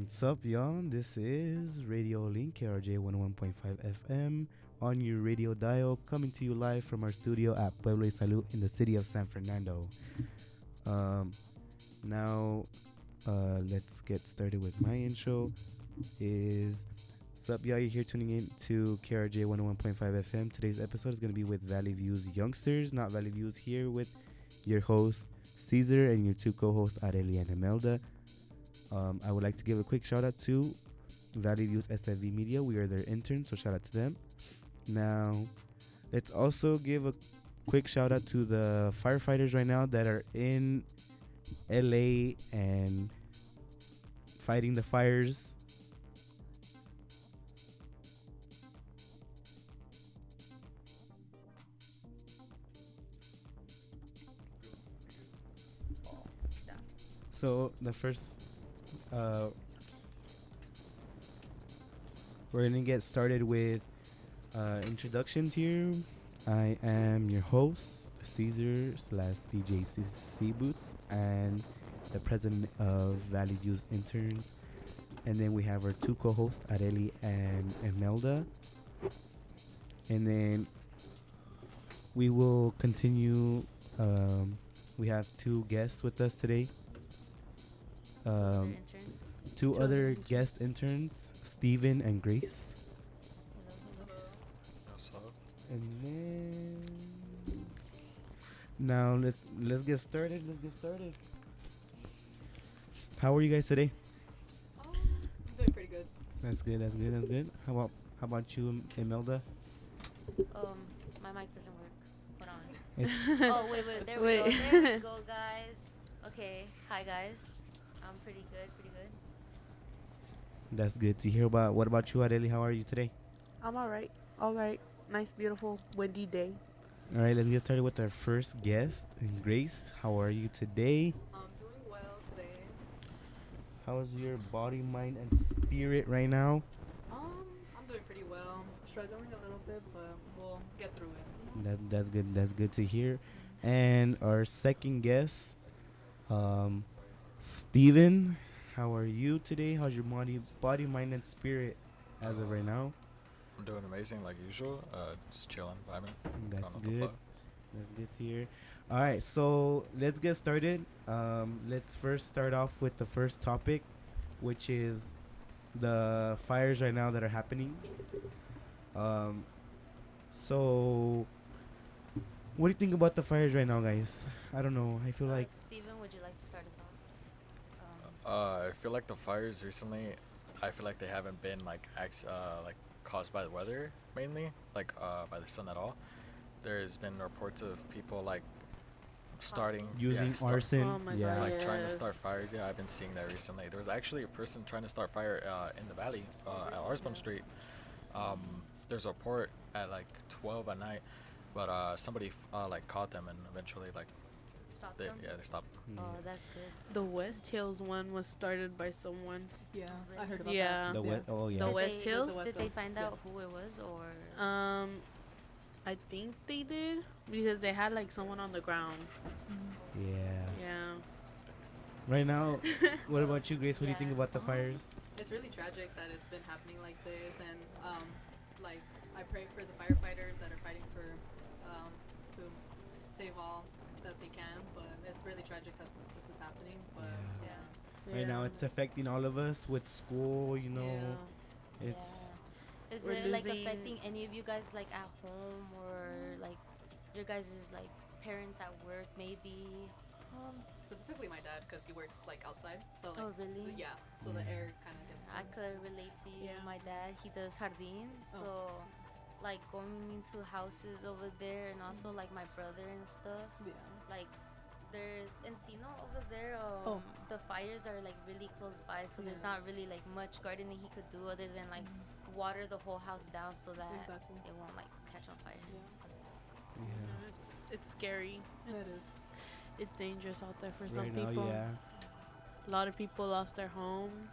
Sup, y'all? This is Radio Link, KRJ 101.5 FM on your radio dial, coming to you live from our studio at Pueblo y Salud in the city of San Fernando. Um, now, let's get started with my intro. Is Sup, y'all? You're here tuning in to KRJ 101.5 FM. Today's episode is going to be with Valley Views Youngsters, not Valley Views, here with your host, Caesar, and your two co-hosts, Areli and Imelda. I would like to give a quick shout out to Valley Views SFV Media. We are their interns, so shout out to them. Now, let's also give a quick shout out to the firefighters right now that are in LA and fighting the fires. So the first we're gonna get started with introductions here. I am your host, Caesar slash DJ C Boots, and the president of Valley Views Interns. And then we have our two co-hosts, Areli and Imelda. And then we will continue. We have two guests with us today. Two other guest interns, Steven and Grace. What's up? And then now let's get started. How are you guys today? I'm doing pretty good. That's good. How about you, Imelda? My mic doesn't work. Hold on. It's Oh, wait. There we go. There we go, guys. Okay. Hi, guys. I'm pretty good. That's good to hear. What about you, Areli? How are you today? I'm all right. Nice, beautiful, windy day. All right, let's get started with our first guest, Grace. How are you today? I'm doing well today. How's your body, mind, and spirit right now? I'm doing pretty well. Struggling a little bit, but we'll get through it. That's good. That's good to hear. And our second guest, Steven. How are you today? How's your body, mind, and spirit as of right now? I'm doing amazing like usual. Just chilling, vibing. That's Going with the good. flow. That's good to hear. All right, so let's get started. Let's first start off with the first topic, which is the fires right now that are happening. So what do you think about the fires right now, guys? I don't know. I feel like Steven, would you like to start us off? I feel like the fires recently, I feel like they haven't been like caused by the weather mainly, by the sun at all. There's been reports of people like starting using start- arson. Oh my Yeah. God, like trying to Yes. start fires. Yeah, I've been seeing that recently. There was actually a person trying to start fire in the valley at Arsbum Street. There's a report at like 12 at night, but somebody like caught them and eventually Stop they them? stopped. Oh, that's good. The West Hills one was started by someone. Yeah, Really? I heard about Yeah. that. The wet. Oh yeah. The Did West they- Hills? The West Did they Hills, find yeah. out who it was, or? I think they did because they had like someone on the ground. Yeah. Yeah. Right now, what about you, Grace? What do you think Yeah. about the fires? It's really tragic that it's been happening like this, and like I pray for the firefighters that are fighting for to save all that they can. But it's really tragic that this is happening. But Yeah. yeah, Right now, it's affecting all of us with school. You know, Yeah. it's Yeah. Is We're it like losing- affecting any of you guys like at home or like your guys' like parents at work maybe? specifically my dad because he works like outside. So like, Oh, really? Yeah. So the air kind of gets. I could relate to you. Yeah. My dad, he does jardín, Oh. so like going into houses over there, and also like my brother and stuff. Yeah. Like there's Encino over there. Oh. The fires are like really close by, so there's Yeah. not really like much gardening he could do other than like water the whole house down so that Exactly. it won't like catch on fire and Yeah. stuff. yeah. It's scary. It It's, is. it's dangerous out there for some Right now, people. yeah. A lot of people lost their homes,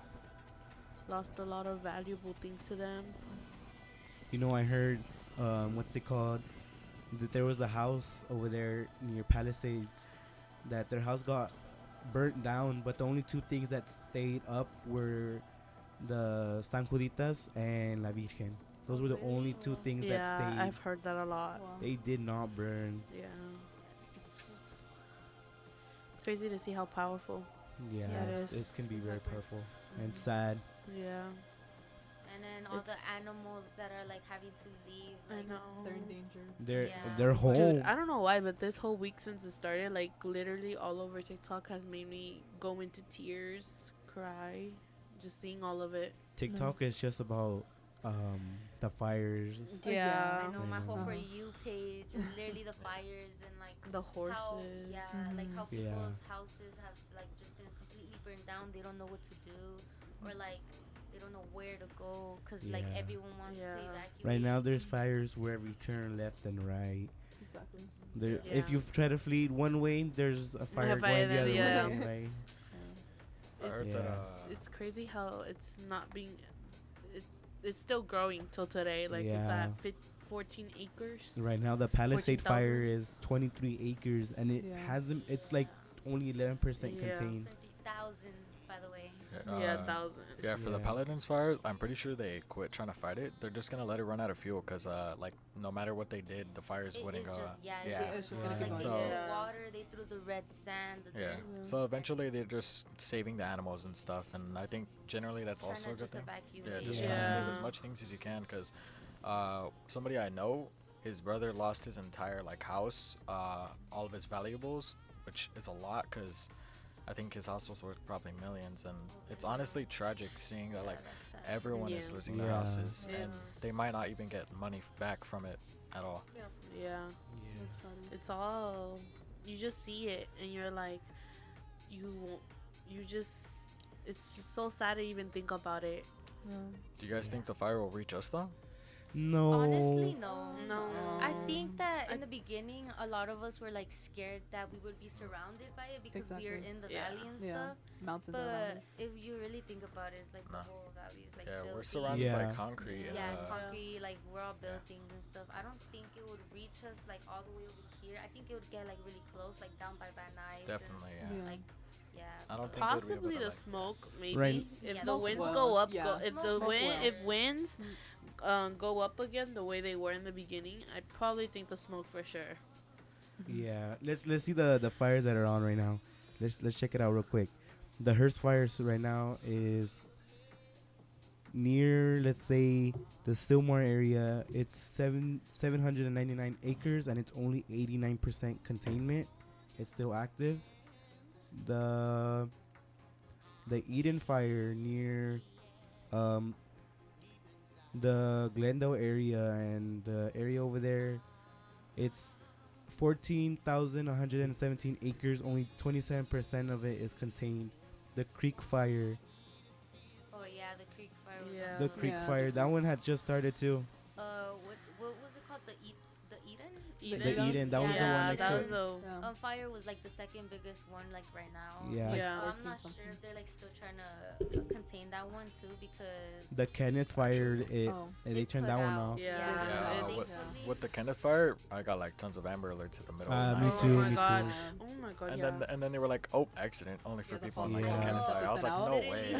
lost a lot of valuable things to them. You know, I heard, what's it called? That there was a house over there near Palisades that their house got burnt down, but the only two things that stayed up were the Stancuditas and La Virgen. Those were the Really? only two Wow. things that Yeah, stayed. I've heard that a lot. Wow. They did not burn. Yeah. It's, it's crazy to see how powerful. Yeah, Yeah, it can be very Exactly. powerful and Mhm. sad. Yeah. And then all the It's- animals that are like having to leave. I Like, know. They're in danger. Yeah. Their home. Dude, I don't know why, but this whole week since it started, like literally all over TikTok has made me go into tears, cry, just seeing all of it. TikTok is just about the fires. Yeah. I know my I whole know. For You page is literally the fires and like The horses. how like how Yeah. people's houses have like just been completely burned down. They don't know what to do, or like they don't know where to go because like Yeah. everyone wants to Yeah. evacuate. Right now, there's fires wherever you turn left and right. Exactly. There, if Yeah. you try to flee one way, there's a fire fire going the then other the way. other. Right? I heard It's, that. Yeah. it's crazy how it's not being. It's still growing till today. Like it's Yeah. at 14 acres. Right now, the Palisade 14,000? fire is 23 acres, and it Yeah. hasn't. It's like only 11% Yeah. contained. 20,000, by the way. Yeah, 1,000. Yeah, for the Yeah. Paladins fire, I'm pretty sure they quit trying to fight it. They're just gonna let it run out of fuel because, like, no matter what they did, the fires It wouldn't is go just, out. yeah, It's just gonna like keep they going. threw So- water, they threw the red sand. The Yeah. Yeah. So eventually they're just saving the animals and stuff, and I think generally that's trying also to a good just thing. evacuate. Yeah, just trying to save as Yeah. much things as you can, because somebody I know, his brother lost his entire like house, all of his valuables, which is a lot, because I think his house was worth probably millions, and it's honestly tragic seeing that Yeah, like that's sad. everyone Yeah. is losing their Yeah. houses, and It's- they might not even get money back from it at all. Yeah. Yeah. It's all you just see it and you're like you just it's just so sad to even think about it. Do you guys think the fire will reach us though? No. Honestly, no. No. I think that I- in the beginning, a lot of us were like scared that we would be surrounded by it because we are Exactly. in the Yeah. valley and Yeah. stuff. Mountains around But us. if you really think about it, it's like Nah. the whole valley is like Yeah, we're buildings. surrounded Yeah. by concrete. And, Yeah, uh, concrete, like we're all buildings and stuff. I don't think it would reach us like all the way over here. I think it would get like really close, like down by Van Nuys. definitely, yeah. Yeah. Like, yeah. I don't but- think we'd be able Possibly to, the like- smoke, maybe. Right. If Yeah, the smoke winds will. go up, Yeah. if the Smoke wind, will. if winds go up again the way they were in the beginning, I probably think the smoke for sure. Yeah. Let's see the fires that are on right now. Let's check it out real quick. The Hearst fires right now is near, let's say, the Stillmore area. It's 799 acres, and it's only 89% containment. It's still active. The Eden fire near the Glendale area and the area over there, it's 14,117 acres. Only 27% of it is contained. The Creek fire, Oh yeah, the creek fire. Was Yeah. the also- Creek Yeah, fire, the that one had just started too. what was it called? The Eden. Eden? The Eden, that was the Yeah, one next that to was it. the Yeah. Fire was like the second biggest one, like right now. Yeah. Like Yeah. I'm 14 not something. sure if they're like still trying to contain that one too because The Kenneth fire, Oh. they it's turned put that one out. off. Yeah. Yeah, it's- with the Kenneth fire, I got like tons of Amber Alerts at the middle. Me of the night. Oh too, my me god. too. Oh my god, And yeah. then they were like, oh, accident, only for Yeah, the people false on like alarm. the Kenneth Yeah. fire. I was like, Sent no out. way. I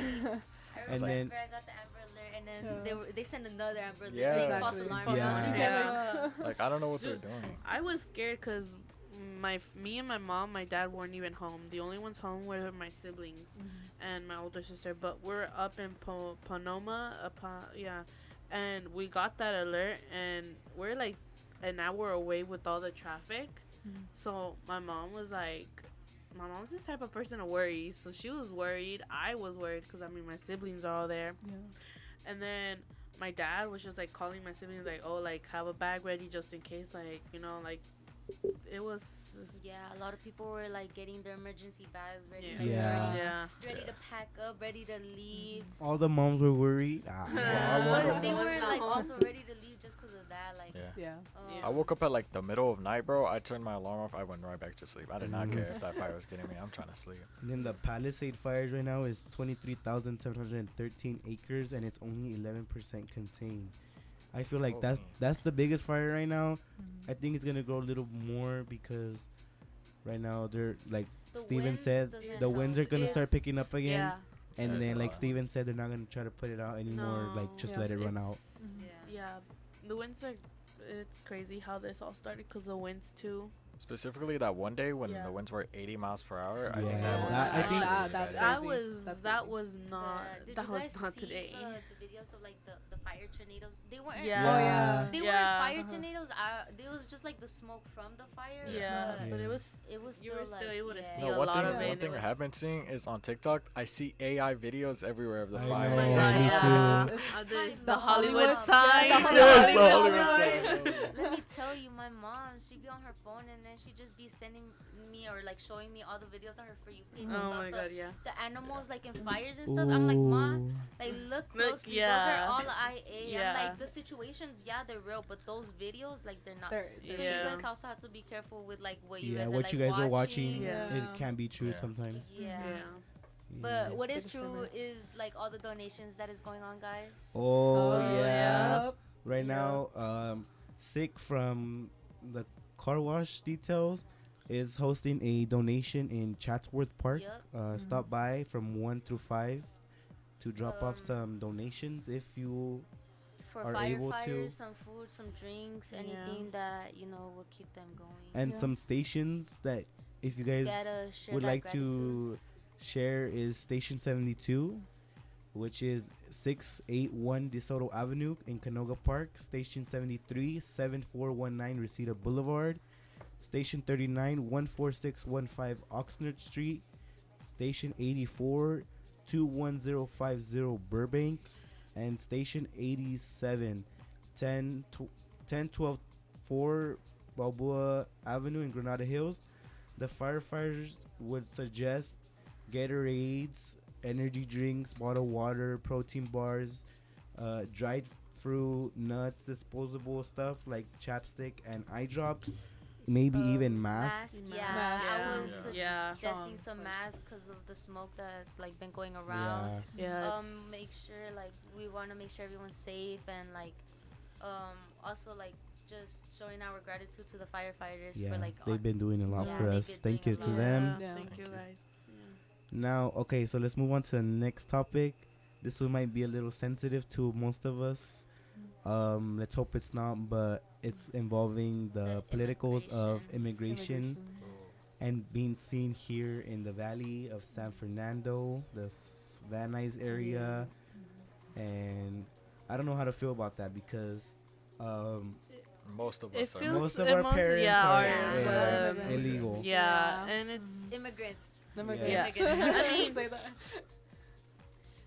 And remember then I got the Amber Alert and then Yeah. they sent another Amber Alert Yeah. saying false Exactly. alarm. False So I'm just alarm. like, Yeah. Like, I don't know what they're Dude, doing. I was scared because me and my mom, my dad weren't even home. The only ones home were my siblings and my older sister. But we're up in Panoma, yeah, and we got that alert, and we're like an hour away with all the traffic. So my mom's this type of person to worry. So she was worried. I was worried because I mean my siblings are all there. Yeah. And then my dad was just like calling my siblings like, oh, like have a bag ready just in case, like, you know, like it was yeah, a lot of people were like getting their emergency bags ready, yeah. like, Yeah. Yeah. ready to pack up, ready to leave. all the moms were worried. I But woke they up- were like also ready to leave just because of that. Like, Yeah. Yeah. Yeah. I woke up at like the middle of night, bro. I turned my alarm off. I went right back to sleep. I did not Mhm. care if that fire was getting me. I'm trying to sleep. And then the Palisade fires right now is 23,713 acres, and it's only 11% contained. I feel like Holy. that's the biggest fire right now. I think it's gonna grow a little more because right now they're like The Steven winds said doesn't the winds are help. gonna start It's- picking up again. Yeah. And That's then, like why. Steven said, they're not gonna try to put it out anymore. Like, just No. let it run out. It's- Yeah. Yeah. The winds are. It's crazy how this all started because the winds too. Specifically that one day when Yeah. the winds were 80 miles per hour. I Yeah. think that was I actually think- really that's bad. That crazy. was That's that crazy. was not Did that you was guys not see today. the videos of like the fire tornadoes? They weren't. Yeah. Oh, yeah. They Yeah. weren't fire Uh-huh. tornadoes. It was just like the smoke from the fire. Yeah, but but Yeah. it was it was you still were still like, able to yeah. see No, a one lot thing, of it. one and thing it I have was- been seeing is on TikTok. I see AI videos everywhere of the I fire. know, Oh my Yeah, god, me yeah. too. This, The the Hollywood Hollywood- sign. yeah, the Yes, the Hollywood Hollywood sign. sign. Let me tell you, my mom, she'd be on her phone and then she'd just be sending me or like showing me all the videos on her For You page Oh about my god, yeah. the animals like in fires and stuff. I'm like, Ma, Ooh. like look Look, closely. yeah. Those are all IA. Yeah. I'm like, the situations, yeah, they're real, but those videos, like, they're not. They're- So Yeah. you guys also have to be careful with like what you Yeah, guys are, what like, you guys are watching, Yeah. it can be true Yeah. sometimes. Yeah. Yeah. But Yeah. what is It's true different. is like all the donations that is going on, guys. Oh, yeah. yep. Right Yeah. now, Sick from the car wash details is hosting a donation in Chatsworth Park. Yep. Stop by from 1 through 5 to drop off Um, some donations if you. For Are able to- firefighters, some food, some drinks, Yeah. anything that will keep them going. And Yeah. some stations that if you guys Gotta share would that like gratitude. to share is Station 72, which is 681 DeSoto Avenue in Canoga Park. Station 73, 7419 Reseda Boulevard. Station 39, 14615 Oxnard Street. Station 84, 21050 Burbank. And Station 87, 1012 4 Balboa Avenue in Granada Hills. The firefighters would suggest Gatorades, energy drinks, bottled water, protein bars, dried fruit, nuts, disposable stuff like chapstick and eye drops, maybe even masks. Yeah, Mask, I yeah. was Yeah. suggesting Strong, some like- masks because of the smoke that's like been going around. Yeah. Yeah. Make sure like we want to make sure everyone's safe and like also like just showing our gratitude to the firefighters Yeah, for like they've been doing a lot Yeah, for they've us. been Thank you doing to a lot. them. Yeah. Thank you Thank you. guys. Now, okay, so let's move on to the next topic. This one might be a little sensitive to most of us. Let's hope it's not, but it's involving the politicals of immigration and being seen here in the valley of San Fernando, the Van Nuys area. And I don't know how to feel about that because Most of It us are. feels most of it our most- parents yeah, are Yeah. illegal. Yeah, and it's immigrants. Yeah. I mean, Say that.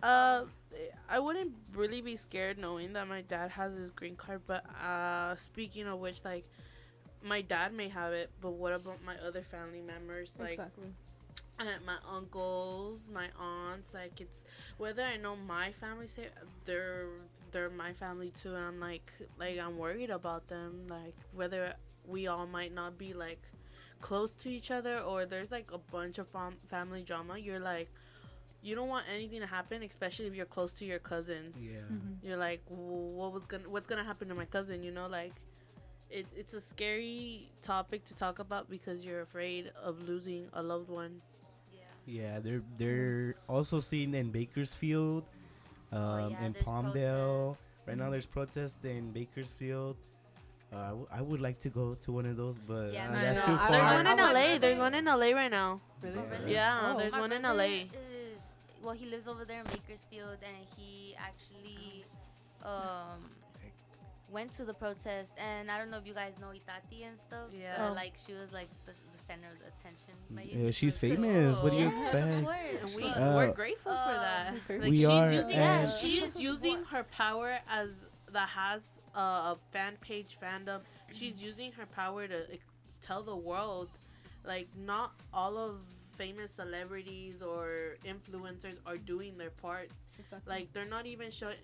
I wouldn't really be scared knowing that my dad has his green card, but speaking of which, like my dad may have it, but what about my other family members, like Exactly. my uncles, my aunts? Like, it's whether I know my family say they're my family too, and I'm like I'm worried about them, like whether we all might not be like close to each other, or there's like a bunch of family drama. You're like, you don't want anything to happen, especially if you're close to your cousins. Yeah. You're like, what's gonna happen to my cousin? You know, like it's a scary topic to talk about because you're afraid of losing a loved one. Yeah, they're also seen in Bakersfield, yeah, in there's Palmdale. protests. Right now, there's protests in Bakersfield. I would like to go to one of those, but Yeah, I that's know. too I- far. There's I- one in I- LA. There's one in LA right now. Really? Oh, really? Yeah, Oh. there's My one in brother LA. he lives over there in Bakersfield, and he actually went to the protest. And I don't know if you guys know Itati and stuff. Yeah. But, Oh. like, she was like the center of the attention. Like, Yeah, it she's was cool. famous. What do you Yes, of expect? course. And But- we're grateful for that. Okay. Like, We she's are, using, and- she's using her power as that has a fan page fandom. She's using her power to tell the world, like, not all of famous celebrities or influencers are doing their part. Exactly. Like, they're not even showing,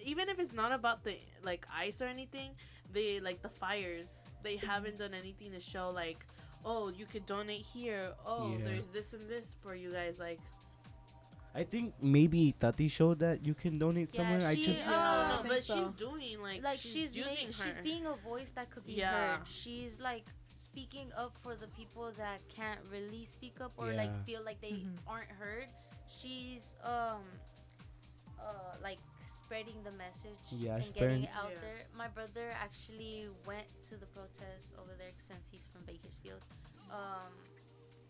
even if it's not about the like ice or anything, they like the fires, they haven't done anything to show like, oh, you could donate here, oh, Yeah. there's this and this for you guys. Like, I think maybe Tati showed that you can donate Yeah, somewhere. I she- just Yeah, no, I no, think but so. she's doing like she's using her. she's being a voice that could be Yeah. heard. She's like speaking up for the people that can't really speak up or Yeah. like feel like they Mhm. aren't heard. She's like spreading the message Yeah, and spreading- getting it out Yeah. there. My brother actually went to the protest over there since he's from Bakersfield.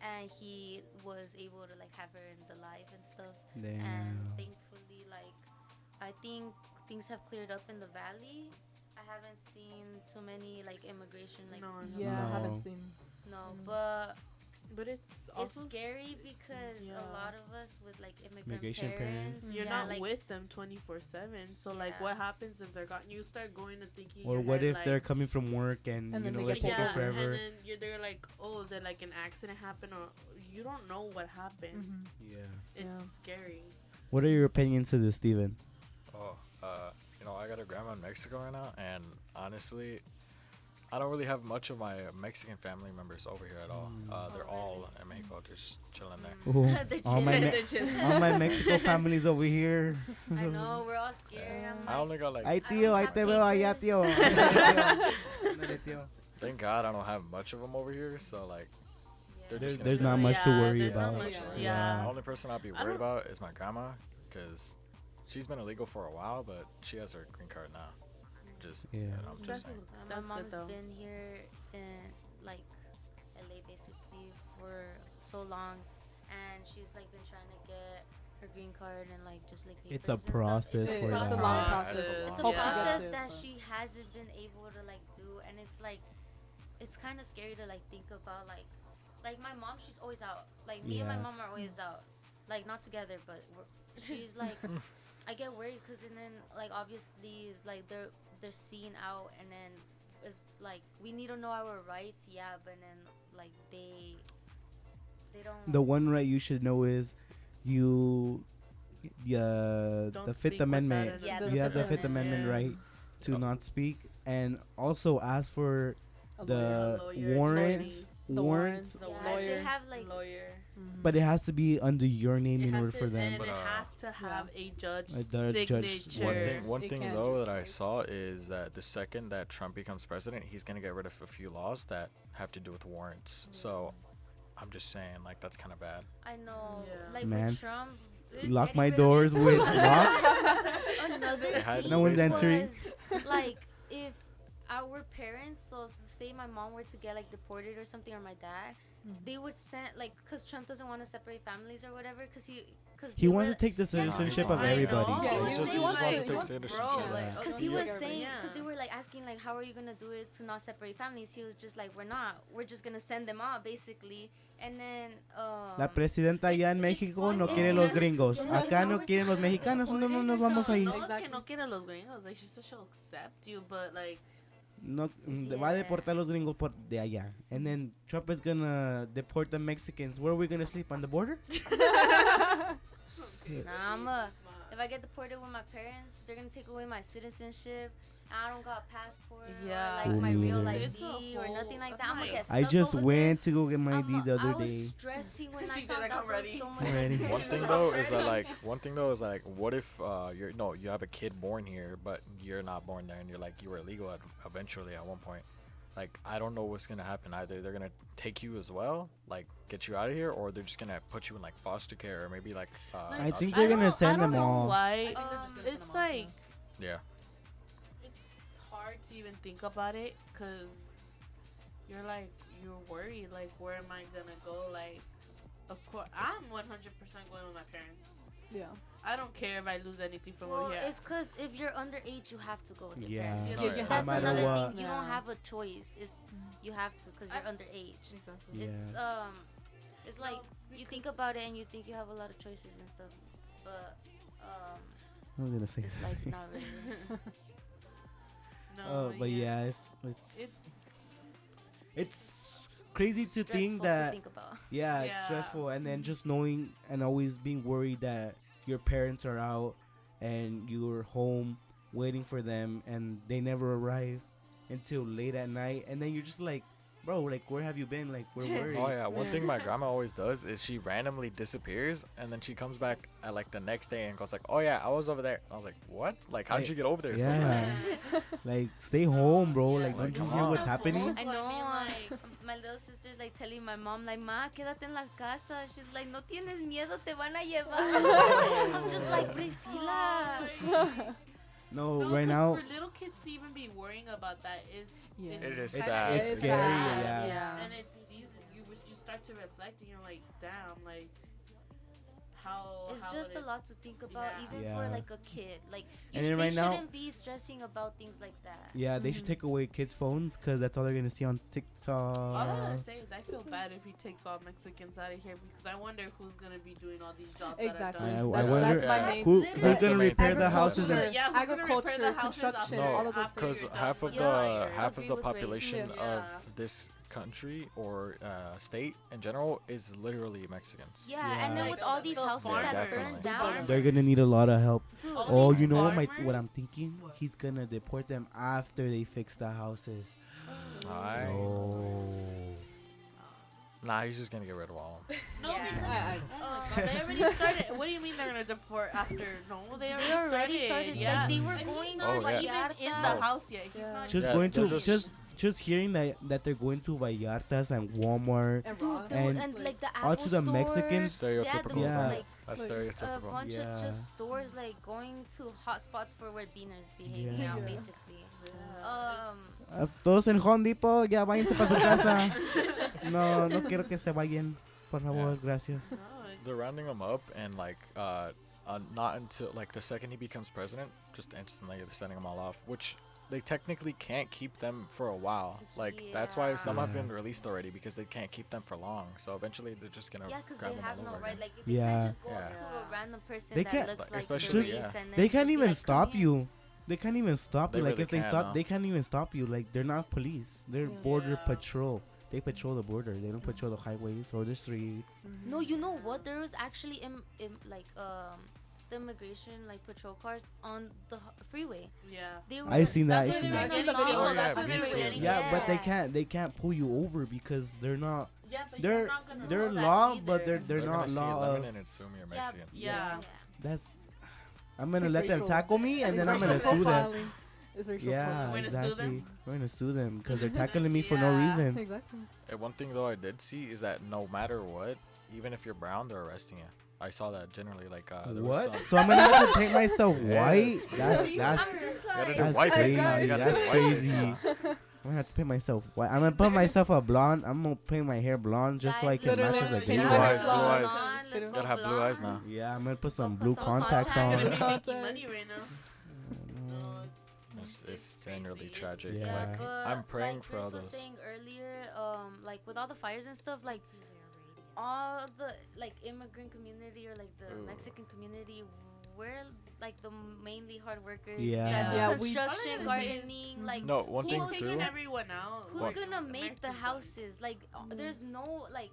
And he was able to like have her in the live and stuff. And Damn. thankfully, like, I think things have cleared up in the valley. I haven't seen too many like immigration like No, Yeah, I haven't No. seen. no, Mm. but But it's it's also scary because yeah. a lot of us with like immigrant Immigration parents. parents, You're yeah, not like, with them 24/7. So like, Yeah. what happens if they're gone? You start going to thinking. in Or your what head, if like, they're coming from work and, And you then know they they're get taking yeah, forever? and then they're like, oh, that like an accident happened, or you don't know what happened. Mhm. Yeah. It's Yeah. scary. What are your opinions to this, Steven? Oh, you know, I got a grandma in Mexico right now, and honestly, I don't really have much of my Mexican family members over here at all. They're Oh, all really? in Mexico, just chilling there. Ooh, They're all my chilling. Me- They're chilling. all my Mexico families over here. I know we're all scared. I'm I like, only got like, Ay I tío, don't ahí have te veo allá papers. tío. Ándale, tío. thank God I don't have much of them over here, so like, they're There's just gonna there's stay not there. much to Yeah, worry there's not about. much- Yeah. The only person I'd be I worried don't- about is my grandma, because she's been illegal for a while, but she has her green card now. Just, Yeah. I'm That's just saying. My That's good mom's though. been here in like LA basically for so long, and she's like been trying to get her green card and like just like It's papers a and stuff. process It- for it's that. a long Yeah, process. it's It's a Hope she process gets it, that but- she hasn't been able to like do, and it's like it's kind of scary to like think about like my mom, she's always out. Like me and my Yeah. mom are always out, like not together, but she's like I get worried because and then like obviously it's like they're seen out, and then it's like we need to know our rights, yeah, but then like they don't. The one right you should know is you the Don't the speak Fifth without Amendment. an Yeah, the You have the Fifth Fifth Amendment Amendment. right to Oh. not speak, and also ask for A the lawyer, warrants. The Warrants, The yeah, lawyer. they have like lawyer. Mhm. but it has to be under your name It in has order to- for them. And But, it has to have a judge A judge- signature. One It thing can't though just, that I like- saw is that the second that Trump becomes president, he's gonna get rid of a few laws that have to do with warrants. So, I'm just saying, like, that's kind of bad. I know, Yeah. like Man. with Trump. Lock getting my rid of doors it- with locks. Another They had thing No one's basement. entering. was, like if our parents, so say my mom were to get like deported or something, or my dad, Mhm. they would send like because Trump doesn't want to separate families or whatever, because He wants to take the Yeah, citizenship I of know. everybody. Yeah, He he was just saying, wants like- to take citizenship. Bro, Yeah. like, Because okay, he was like saying, yeah. because they were like asking like, how are you gonna do it to not separate families? He was just like, we're not. We're just gonna send them out basically. And then La presidenta allá en it's México no fun quiere if los you have to gringos. get Acá no deported quieren los or mexicanos. No, no nos something. vamos ahí. No, es que Exactly. no quiere los gringos. Like, she said she'll accept you, but like, No, va a Yeah. deportar los gringos por de allá. And then Trump is gonna deport the Mexicans. Where are we gonna sleep? On the border? Nah, if I get deported with my parents, they're gonna take away my citizenship. I don't got passport Yeah. or like my real Ooh. It's a ID or nothing like whole- that. I'm gonna get stuck I just over went to go get my there. ID the I other was day. stressing when I She did, found like, out I'm there was ready. so much. I'm ready. One thing though is that like, what if you have a kid born here, but you're not born there, and you're like you were illegal eventually at one point. Like, I don't know what's gonna happen. Either they're gonna take you as well, like get you out of here, or they're just gonna put you in like foster care, or maybe like. I think upstairs. they're gonna send I don't them know all. Why? I think they're just gonna send It's them all, like Yeah. it's hard to even think about it because you're like you're worried. Like, where am I gonna go? Like, of course, I'm 100% going with my parents. Yeah. I don't care if I lose anything from Well, over here. it's because if you're underage, you have to go with your Yeah. parents. Oh, yeah. That's No matter another what. thing. You don't have a choice. It's Mhm. you have to because you're underage. Exactly. Yeah. It's like you think about it and you think you have a lot of choices and stuff, but I was gonna say it's like something. not really. no, But yeah, it's crazy to think Stressful that to think about. yeah, it's Yeah. stressful, and then just knowing and always being worried that your parents are out and you're home waiting for them and they never arrive until late at night, and then you're just like bro, like where have you been? Like we're worried. Oh yeah, one thing my grandma always does is she randomly disappears and then she comes back at like the next day and goes like, "Oh yeah, I was over there." I was like, "What? Like how'd you get over there?" So Yeah. fast?" Like stay home, bro. Yeah. Like don't Like, you come hear on. what's happening? I But I know, mean, like, my little sister's like telling my mom, like, ma, quédate en la casa. She's like, no tienes miedo, te van a llevar. I'm just like, Priscilla. No, No, right 'cause now. for little kids to even be worrying about that is Yeah. It is kinda sad. It's It's scary, sad, yeah. And it's you start to reflect and you're like, damn, like how It's how just would a lot to think about, Yeah. even Yeah. for like a kid. Like, And you, then they right now- shouldn't be stressing about things like that. Yeah, they should take away kids' phones because that's all they're gonna see on All I TikTok. gotta say is I feel bad if he takes all Mexicans out of here because I wonder who's gonna be doing all these jobs Exactly. that I are done. That's, wonder that's my Yeah. main. who's That's gonna the main repair thing. the houses Agriculture. and Yeah, who's gonna repair Agriculture, the houses construction, No, all of those after because you're done half of with the fire? half of Agree the with Ray. population Yeah. of this country or state in general is literally Mexicans. Yeah, Yeah. and then Like with all these the houses farmers, that definitely. burned The down, farmers. they're gonna need a lot of help. dude, All Oh, these you know what farmers- I'm thinking? He's gonna deport them after they fix the houses. Alright. Oh. Nah, he's just gonna get rid of all of them. No, Yeah. because I- oh my God, they already started. What do you mean they're gonna deport after? No, they They already started. Yeah, Like, they were and going he's to not Oh, yeah. even in Vallarta. the house yet. He's Yeah. not Just Yeah, going they're to just hearing that they're going to Vallartas and Walmart. And Dude, Ross. And like the all Apple to the store, Mexicans. Stereotypical, the, Yeah. like That's Like, a stereotypical. bunch Yeah. of just stores like going to hot spots for where Beaner's be hanging Yeah. out, Yeah. basically. Yeah. Todos en Home Depot, ya váyanse para su casa. No quiero que se vayan. Por favor, gracias. No, it's- They're rounding him up and like not until like the second he becomes president, just instantly they're sending them all off, which they technically can't keep them for a while. Like that's why some have Yeah. been released already because they can't keep them for long. So eventually they're just gonna Yeah, because grab they them have all no over right. again. Like they Yeah. can't just go up Yeah. to a random person They that can't- looks Like, like especially, Luis yeah. and then They just can't be even like, stop "Come here." you. They can't even stop you. They Like really if they can't, stop, no. they can't even stop you. Like they're not police. They're Yeah. border Yeah. patrol. They patrol the border. They don't patrol the highways or the streets. No, you know what? There was actually like the immigration like patrol cars on the freeway. yeah. They were. I seen that. That's I what seen they I were that. seen getting the video. on. Oh, That's yeah, what they were beach getting Yeah, on. but they can't pull you over because they're not. Yeah, but They're you're not gonna they're know that law, but either. they're gonna not see law lemon of. and assume you're Yeah. Mexican. Yeah. That's. I'm gonna It's let like them racial- tackle me and It's then I'm gonna racial sue them. profiling. It's racial Yeah, We're gonna sue exactly. them? We're gonna sue them because they're tackling me for no Yeah. reason. profiling. Exactly. And one thing though I did see is that no matter what, even if you're brown, they're arresting you. I saw that generally. Like there was What? some- So I'm gonna have to paint myself Yes. white? That's I'm just gotta like. do that's white face crazy. now. You gotta That's do white face crazy. now. I'm gonna have to paint myself white. I'm gonna put myself a blonde. I'm gonna paint my hair blonde just so I Guys, can match as a literally, baby. Blue paint eyes, my blue hair eyes. blonde. Let's go Gotta have blue eyes blonde. now. Yeah, I'm gonna put some put blue some contacts You're on. gonna be Contacts. making money right now. No, It's generally crazy. tragic. Yeah. Yeah, Like, but I'm praying like for Chris all was those. saying earlier, like with all the fires and stuff, like all the like immigrant community or like the Ooh. Mexican community, we're like the mainly hard workers. Yeah. That do Yeah, we- construction, All I gotta say is- gardening, like No, one He's thing who's taking too. everyone out. who's like, gonna make the Americans houses? Like there's no like.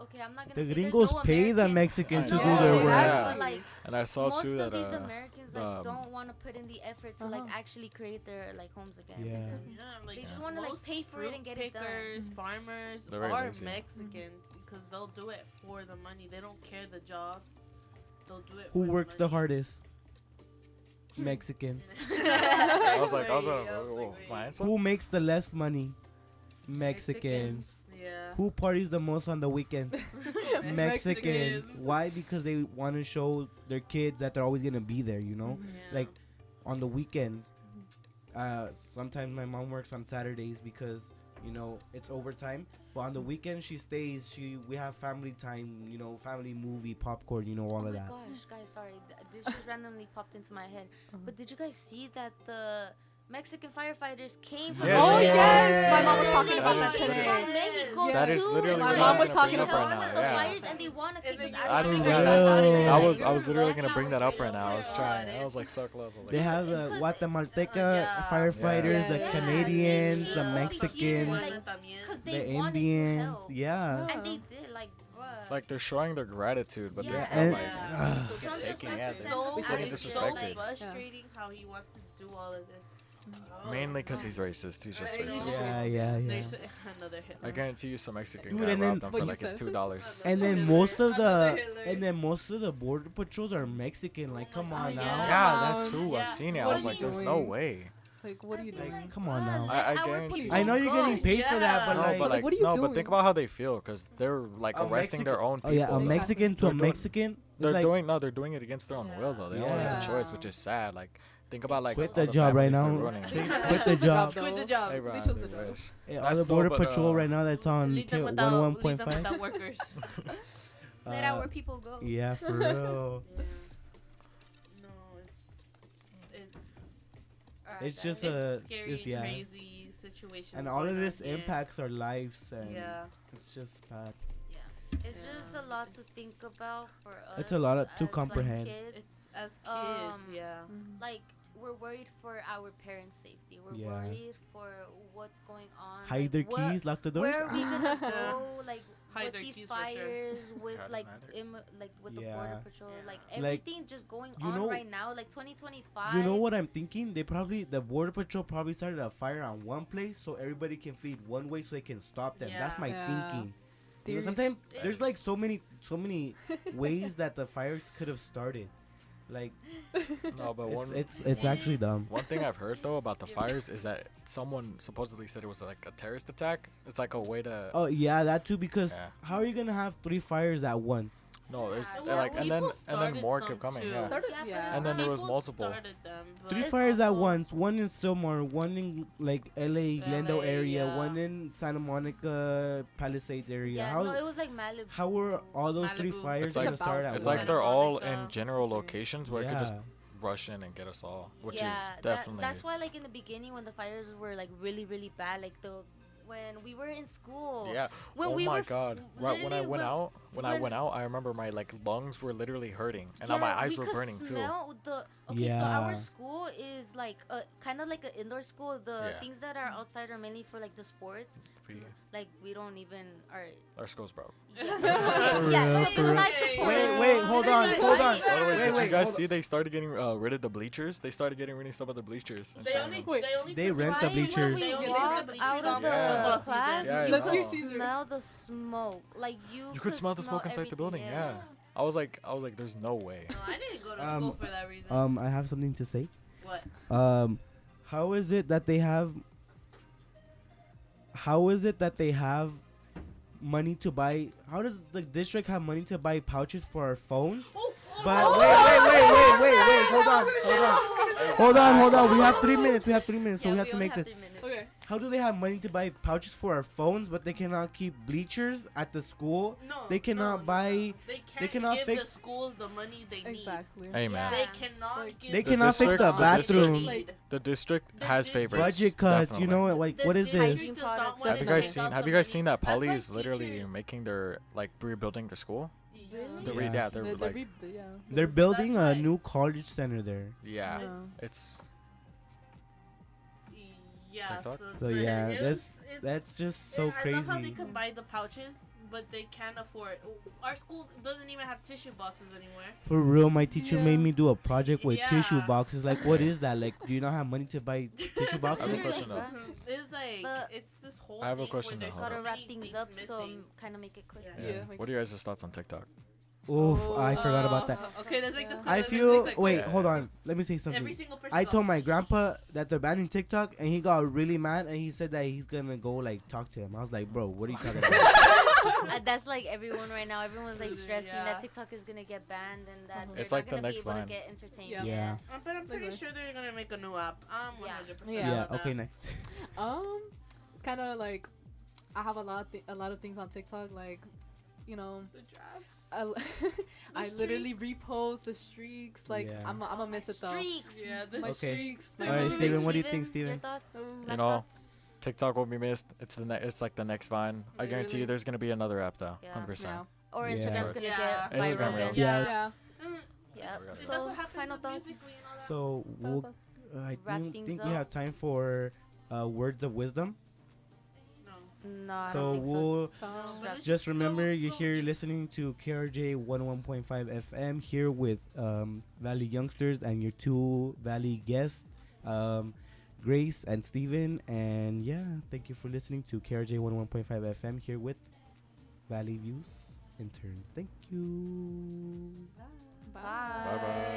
Okay, I'm not gonna The say there's gringos no pay the American- Mexicans I to know, do their yeah. work. But like And I saw most too of that these Americans like don't want to put in the effort to like Uh-huh. actually create their like homes again. Yeah. because Yeah, like They just Yeah. wanna, like, most pay for it and fruit get it done. pickers, farmers They're very are lazy. Mexicans because they'll do it for the money. They don't care the job. They'll do it. Who for works the money. hardest? Mexicans. I was like, wait. my answer? Who makes the less money? Mexicans. Yeah. Who parties the most on the weekends? Mexicans. Mexicans. Why? Because they want to show their kids that they're always gonna be there. You know, Yeah. like on the weekends. Sometimes my mom works on Saturdays because it's overtime. But on the weekend she stays. We have family time. Family movie, popcorn. All oh of my that. gosh, guys, sorry, this just randomly popped into my head. But did you guys see that the Mexican firefighters came from? Yes. Oh Yes. yes, my mom was Yes. talking about That that is today. From Mexico That is too. literally My what mom I was was gonna talking bring up about right now. with the Yeah. fires, and they want to And kick us then out. I of was the literally, Yo. I was literally That's gonna bring that up right now. I was outrageous. trying. I was like so close. I was They like, have It's the 'cause Guatemalteca Yeah. firefighters, Yeah. the Yeah. Canadians, They the came over Mexicans, here, Because they the wanted to Indians. help. Yeah. And they did, like, bruh. like they're showing their gratitude, but Yeah. they're And- still like Yeah. just Some just taking like it. to They're send so, us getting out it's to so disrespected. like, frustrating how he wants to do all of this. Mainly because he's racist. He's just Right, he's racist. just Yeah, racist. yeah, yeah. There's another Hitler. I guarantee you, some Mexican Dude, guy and then- robbed them What for you like his said? $2. And then Hitler. most of Another the Hitler. border patrols are Mexican. Like, come Oh on my now. God. Yeah, that too. Yeah. I've seen it. I What was are like, you there's no doing? way. Like, what are you I'd be doing? like, Come on "Bruh, now." let I our guarantee people you. I know you're getting go." paid for that, but No, like, but like, what are you no, but doing? think about how they feel, because they're like A arresting their own Oh people. yeah, a Exactly. Mexican to They're a doing- Mexican. They're It's like, doing they're doing it against their own will though. They don't have a Yeah. choice, which is sad. Like, think about like Quit all the job right families they're now. ruining. Quit the job. Quit the though. job. Hey, They bro, chose they the job. wish. Hey, all That's the dope, border but, patrol right now that's on Leave them K- without, leave them 101.5. without workers. Let Uh, our people go. Yeah, for real. Yeah. No, it's Alright, It's guys. just it's a- scary, it's just- yeah. crazy situation. And all of going this on here. impacts our lives, and Yeah. it's just bad. It's just a lot to think about for us. It's a lot to as, like, comprehend. kids. It's as kids, yeah. Like, we're worried for our parents' safety. We're Yeah. worried for what's going on. Hide like, their what- keys, lock the doors. Where are we gonna go? Like Hide with their these keys for sure. fires, with Hide like them, like with the Yeah. border patrol, Yeah. like Like, everything just going you on know- right now, like 2025. You know what I'm thinking? The border patrol probably started a fire on one place so everybody can flee one way so they can stop them. That's Yeah. my Yeah. thinking. You know, Theories. sometimes there's like It's- so many ways that the fires could have started. Like, No, but it's actually dumb. one thing I've heard though about the fires is that someone supposedly said it was like a terrorist attack. It's like a way to. Oh yeah, that too. Because Yeah. how are you gonna have 3 fires at once? No, there's Yeah, they're like, well, and then people more started kept coming. some too. Yeah. Started, Yeah, but yeah. And then there was People multiple. started them, but 3 It's fires at also- once. One in Silmar, one in like LA, Glendale LA, area, yeah. one in Santa Monica Palisades area. Yeah, how no, it was like Malibu. how were all those 3 Malibu. fires It's gonna like- start at It's once? like they're all Monica. in general Scary. locations where it could just rush in and get us all, which is definitely. That's why, like in the beginning, when the fires were like really, really bad, like when we were in school. Yeah. When Oh we my were god. Right when I literally went out, when- I remember my like lungs were literally hurting and Yeah, my eyes we were could burning too. smell the. Okay, so Yeah. our school is like kind of like an indoor school. The Yeah. things that are outside are mainly for like the sports. Like we don't even are. Our school's broke. Yeah. For Okay, yeah. real, So for real. besides sports, Wait, hold on, Right. hold on. By the way, Wait, did wait, you guys hold see they started getting rid of the bleachers? They started getting rid of some of the bleachers. and They selling only, them. Wait, they only they put rent the Right bleachers. when They we only walked rent the out bleachers of the on football class, season. Yeah, I you Let's could know. see Caesar. smell the smoke. Like You could smell the smoke inside the building. everything, Yeah. I was like, there's no way. No, I didn't go to Um, school for that reason. I have something to say. What? How is it that they have money to buy? How does the district have money to buy pouches for our phones? But wait, hold on. We have 3 minutes. So we have to make this. Okay. How do they have money to buy pouches for our phones, but they cannot keep bleachers at the school? No, They cannot no, buy- no. They can't cannot give fix- the schools the money they need. Exactly. Hey man, They cannot Like- give They the cannot fix district- the the district- bathroom. Like, the district The has district- favorites. Budget cuts, you definitely. know, like what is this? Hygiene products. Have you guys seen? Have you guys seen that That's like Poly is literally teachers. making their like rebuilding their school? Really? They're Yeah. yeah, they're like yeah. They're building That's a like- new college center there. yeah. Yeah. It's Yeah. TikTok? So yeah, it's- that's just so I love how they crazy. can buy the pouches, but they can't afford. Our school doesn't even have tissue boxes anymore. For real, my teacher made Yeah. me do a project with tissue Yeah. boxes. Like, what is that? Like, do you not have money to buy tissue I have a boxes? question though. It's like But it's this whole. I have a thing question where though. there's Gotta so wrap many things things up, so missing. kind of make it quick. Yeah. Yeah. What are your guys' thoughts on TikTok? Oof, Oh. I forgot about that. Okay, let's make this. Yeah. I let's make feel. this Wait, quick. hold on. Let me say Every something. single person. I go. told my grandpa that they're banning TikTok, and he got really mad, and he said that he's gonna go like talk to him. I was like, bro, what are you talking about? That's like everyone right now. Everyone's like stressing Yeah. that TikTok is gonna get banned and that they're It's not like the gonna be next able Vine. to get entertained. Yeah. Yeah. But I'm pretty Okay. sure they're gonna make a new app. I'm Yeah. 100%. Yeah. Yeah. Okay. Next. It's kind of like I have a lot of things on TikTok, like, you know, The drafts. I literally streaks. repost the streaks. Like, Yeah. I'm gonna miss it though. Streaks. Yeah, the My Okay. streaks. All my right, memories. Steven, what do you think, Your Steven? thoughts? You Last know, thoughts? TikTok won't be missed. It's like the next Vine. I guarantee you, Literally. there's gonna be another app though. Yeah. 100%. Yeah. Or Yeah. Instagram's gonna Yeah. get Instagram viral again. Reels. Yeah. Yeah. Yeah. That's So what happens final with thoughts. Musical.ly and all that. So we'll. I Wrap don't things think we up. have time for words of wisdom. No. No, I So don't think so. we'll. But let's Just go remember, you're slow here deep. listening to KRJ 101.5 FM here with Valley Youngsters and your 2 Valley guests. Grace, and Steven. And yeah, thank you for listening to KRJ 101.5 FM here with Valley Views interns. Thank you. Bye. Bye. Bye bye.